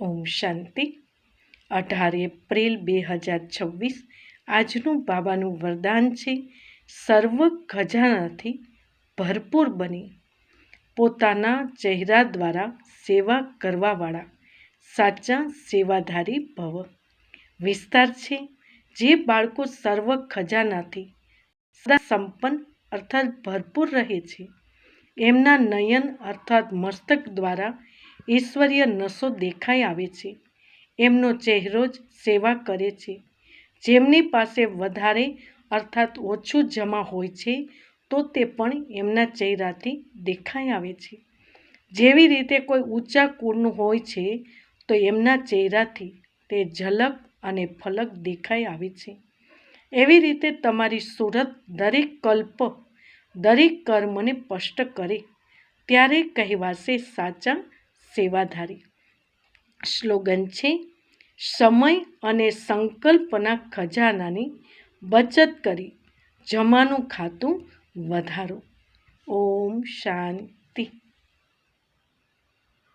ઓમ શાંતિ. 18 April 2026 આજનું બાબાનું વરદાન છે, સર્વ ખજાનાથી ભરપૂર બની પોતાના ચહેરા દ્વારા સેવા કરવાવાળા સાચા સેવાધારી ભવ. વિસ્તાર છે, જે બાળકો સર્વ ખજાનાથી સદા સંપન્ન અર્થાત ભરપૂર રહે છે, એમના નયન અર્થાત મસ્તક દ્વારા ઈશ્વરીય નશો દેખાઈ આવે છે. એમનો ચહેરો જ સેવા કરે છે. જેમની પાસે વધારે અર્થાત ઓછું જમા હોય છે, તો તે પણ એમના ચહેરાથી દેખાઈ આવે છે. જેવી રીતે કોઈ ઊંચા કુળનું હોય છે, તો એમના ચહેરાથી તે ઝલક અને ફલક દેખાઈ આવે છે. એવી રીતે તમારી સુરત દરેક કલ્પ દરેક કર્મને સ્પષ્ટ કરે, ત્યારે કહેવાશે સાચા સેવાધારી. સ્લોગન છે, સમય અને સંકલ્પના ખજાનાની બચત કરી જમાનું ખાતું વધારો. ઓમ શાંતિ.